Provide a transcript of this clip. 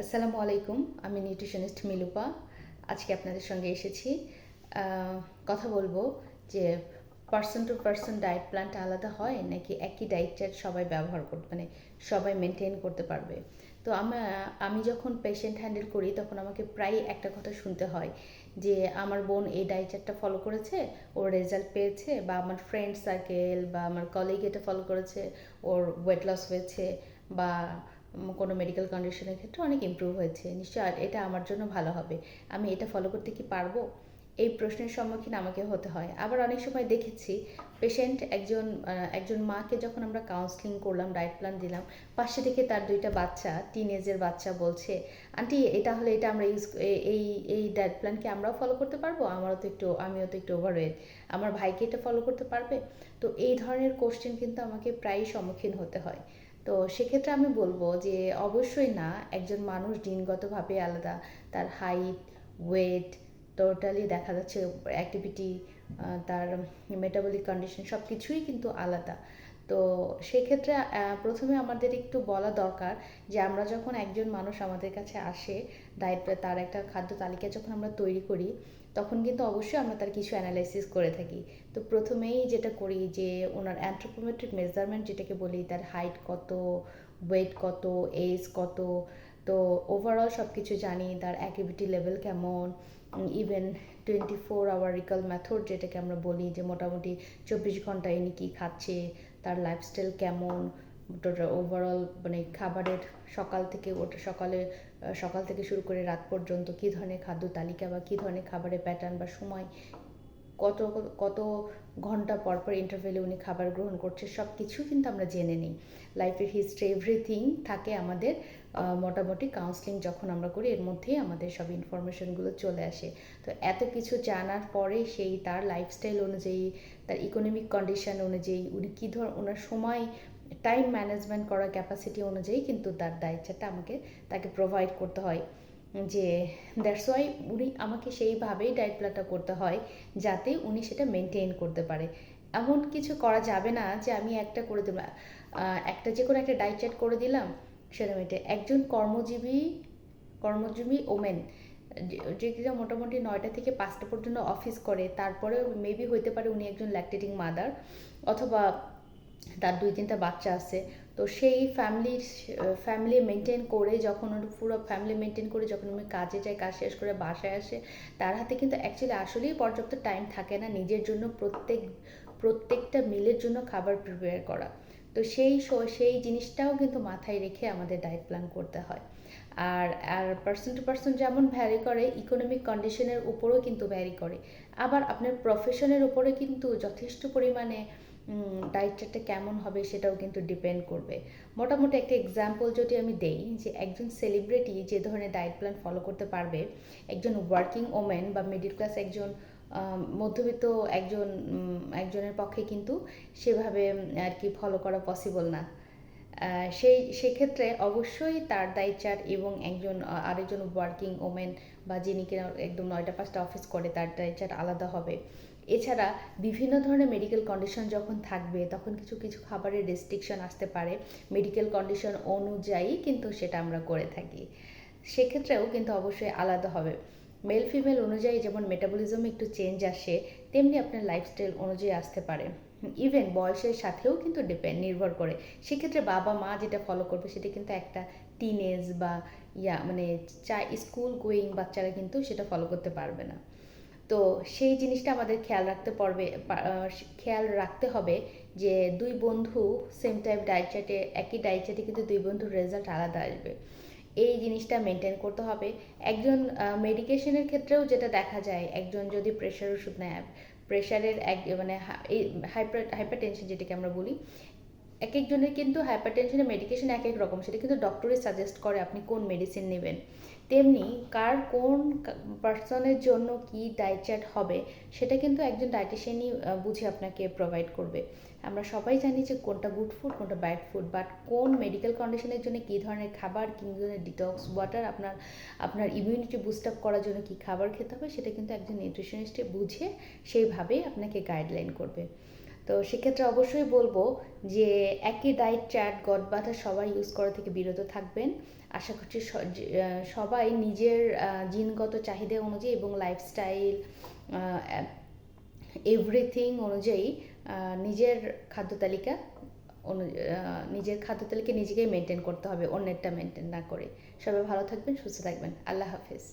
আসসালামু আলাইকুম। আমি নিউট্রিশনিস্ট মিলুপা। আজকে আপনাদের সঙ্গে এসেছি। কথা বলবো যে পারসন টু পারসন ডায়েট প্ল্যানটা আলাদা হয় নাকি একই ডায়েট চার্ট সবাই ব্যবহার করতে মানে সবাই মেনটেন করতে পারবে। তো আমি যখন পেশেন্ট হ্যান্ডেল করি তখন আমাকে প্রায় একটা কথা শুনতে হয় যে আমার বোন এই ডায়েট চার্টটা ফলো করেছে, ওর রেজাল্ট পেয়েছে, বা আমার ফ্রেন্ড সার্কেল বা আমার কলিগ এটা ফলো করেছে, ওর ওয়েট লস হয়েছে, বা কোনো মেডিকেল কন্ডিশনের ক্ষেত্রে অনেক ইমপ্রুভ হয়েছে, নিশ্চয়ই এটা আমার জন্য ভালো হবে, আমি এটা ফলো করতে কি পারবো? এই প্রশ্নের সম্মুখীন আমাকে হতে হয়। আবার অনেক সময় দেখেছি পেশেন্ট একজন মাকে যখন আমরা কাউন্সিলিং করলাম, ডায়েট প্ল্যান দিলাম, পাশে থেকে তার দুইটা বাচ্চা, টিনেজের বাচ্চা বলছে, আন্টি এটা হলে এটা আমরা এই এই ডায়েট প্ল্যান কি আমরাও ফলো করতে পারবো? আমিও তো একটু ওভারওয়েট, আমার ভাইকে এটা ফলো করতে পারবে? তো এই ধরনের কোশ্চেন কিন্তু আমাকে প্রায়ই সম্মুখীন হতে হয়। তো সেক্ষেত্রে আমি বলবো যে অবশ্যই না, একজন মানুষ জিনগতভাবে আলাদা, তার হাইট, ওয়েট, টোটালি দেখা যাচ্ছে অ্যাক্টিভিটি, তার মেটাবলিক কন্ডিশন সব কিছুই কিন্তু আলাদা। তো সেক্ষেত্রে প্রথমে আমাদের একটু বলা দরকার যে আমরা যখন একজন মানুষ আমাদের কাছে আসে, তার একটা খাদ্য তালিকা যখন আমরা তৈরি করি, তখন কিন্তু অবশ্যই আমরা তার কিছু অ্যানালাইসিস করে থাকি। তো প্রথমেই যেটা করি যে ওনার অ্যানথ্রোপোমেট্রিক মেজারমেন্ট যেটাকে বলি, তার হাইট কত, ওয়েট কত, এজ কত, তো ওভারঅল সব কিছু জানি, তার অ্যাক্টিভিটি লেভেল কেমন, ইভেন 24 আওয়ার রিকল মেথড যেটাকে আমরা বলি, যে মোটামুটি 24 ঘন্টা ইনি কী খাচ্ছে, তার লাইফস্টাইল কেমন, ওভারঅল মানে খাবারের সকাল থেকে শুরু করে রাত পর্যন্ত কী ধরনের খাদ্য তালিকা বা কী ধরনের খাবারের প্যাটার্ন বা সময়, কত কত ঘন্টা পর পর ইন্টারভেলে উনি খাবার গ্রহণ করছে, সব কিছু কিন্তু আমরা জেনে নিই। লাইফের হিস্ট্রি এভরিথিং থাকে আমাদের মোটামুটি কাউন্সিলিং যখন আমরা করি, এর মধ্যেই আমাদের সব ইনফরমেশনগুলো চলে আসে। তো এত কিছু জানার পরে সেই তার লাইফস্টাইল অনুযায়ী, তার ইকোনমিক কন্ডিশন অনুযায়ী, উনি কী ওনার সময় টাইম ম্যানেজমেন্ট করার ক্যাপাসিটি অনুযায়ী কিন্তু তার ডায়েট চার্টটা তাকে প্রোভাইড করতে হয়। যে দ্যাটস ওয়াই উনি আমাকে সেইভাবেই ডায়েট প্ল্যানটা করতে হয় যাতে উনি সেটা মেনটেন করতে পারে। এমন কিছু করা যাবে না যে আমি একটা করে দিলাম, যে কোনো একটা ডায়েট চার্ট করে দিলাম, সেটা মেটে একজন কর্মজীবী ওমেন যে কিনা মোটামুটি 9টা থেকে 5টা পর্যন্ত অফিস করে, তারপরেও মেবি হইতে পারে উনি একজন ল্যাকটেটিং মাদার, অথবা তার 2-3টা বাচ্চা আছে। তো সেই ফ্যামিলি মেনটেন করে যখন ওর পুরো ফ্যামিলি মেনটেন করে যখন উনি কাজে যায়, কাজ শেষ করে বাসায় আসে, তার হাতে কিন্তু আসলেই পর্যাপ্ত টাইম থাকে না নিজের জন্য প্রত্যেকটা মিলের জন্য খাবার প্রিপেয়ার করা। তো সেই জিনিসটাও কিন্তু মাথায় রেখে আমাদের ডায়েট প্ল্যান করতে হয়। আর আর পার্সন টু পার্সন যেমন ভ্যারি করে, ইকোনমিক কন্ডিশনের উপরও কিন্তু ভ্যারি করে। আবার আপনার প্রফেশনের উপরে কিন্তু যথেষ্ট পরিমাণে ডায়েট চার্টটা কেমন হবে সেটাও কিন্তু ডিপেন্ড করবে। মোটামুটি একটা এক্সাম্পল যদি আমি দেই, যে একজন সেলিব্রিটি যে ধরনের ডায়েট প্ল্যান ফলো করতে পারবে, একজন ওয়ার্কিং ওমেন বা মিডল ক্লাস একজন মধ্যবিত্ত একজনের পক্ষে কিন্তু সেভাবে আর কি ফলো করা পসিবল না। সেক্ষেত্রে অবশ্যই তার ডায়েট চার্ট এবং আরেকজন ওয়ার্কিং ওমেন বা যিনি কিনা একদম 9টা 5টা অফিস করে, তার ডায়েট চার্ট আলাদা হবে। এছাড়া বিভিন্ন ধরনের মেডিকেল কন্ডিশন যখন থাকবে, তখন কিছু কিছু খাবারের রেস্ট্রিকশন আসতে পারে, মেডিকেল কন্ডিশন অনুযায়ী কিন্তু সেটা আমরা করে থাকি। সেক্ষেত্রেও কিন্তু অবশ্যই আলাদা হবে। মেল ফিমেল অনুযায়ী যেমন মেটাবলিজমে একটু চেঞ্জ আসে, তেমনি আপনার লাইফস্টাইল অনুযায়ী আসতে পারে। ইভেন বয়সের সাথেও কিন্তু নির্ভর করে। সেক্ষেত্রে বাবা মা যেটা ফলো করবে সেটা কিন্তু একটা টিনেজ বা মানে স্কুল গোয়িং বাচ্চারা কিন্তু সেটা ফলো করতে পারবে না। তো সেই জিনিসটা আমাদের খেয়াল রাখতে হবে যে দুই বন্ধু সেম টাইপ ডায়েট চার্টে, একই ডায়েট চার্টে কিন্তু দুই বন্ধুর রেজাল্ট আলাদা আসবে। এই জিনিসটা মেনটেন করতে হবে। একজন মেডিকেশনের ক্ষেত্রেও যেটা দেখা যায়, একজন যদি প্রেশার ওষুধ নেয়, প্রেশারের মানে হাইপার টেনশন যেটাকে আমরা বলি, এক একজনের কিন্তু হাইপার টেনশনের মেডিকেশন এক এক রকম, সেটা কিন্তু ডক্টরই সাজেস্ট করে আপনি কোন মেডিসিন নেবেন। তেমনি কোন পার্সনের জন্য কি ডায়েট চার্ট হবে সেটা কিন্তু একজন ডায়েটিশিয়ানই বুঝে আপনাকে প্রোভাইড করবে। আমরা সবাই জানি যে কোনটা গুড ফুড, কোনটা ব্যাড ফুড, বাট কোন মেডিকেল কন্ডিশনের জন্য কী ধরনের খাবার, কী ধরনের ডিটক্স ওয়াটার, আপনার ইমিউনিটি বুস্ট আপ করার জন্য কী খাবার খেতে হবে, সেটা কিন্তু একজন নিউট্রিশনিস্টে বুঝে সেইভাবেই আপনাকে গাইডলাইন করবে। তো সেক্ষেত্রে অবশ্যই বলবো যে একই ডায়েট চার্ট গড়বাঁধা সবাই ইউজ করা থেকে বিরত থাকবেন। আশা করছি সবাই নিজের জিনগত চাহিদা অনুযায়ী এবং লাইফস্টাইল এভরিথিং অনুযায়ী নিজের খাদ্য তালিকা নিজের খাদ্য তালিকা নিজেকেই মেনটেন করতে হবে, অন্যেরটা মেনটেন না করে। সবাই ভালো থাকবেন, সুস্থ থাকবেন। আল্লাহ হাফেজ।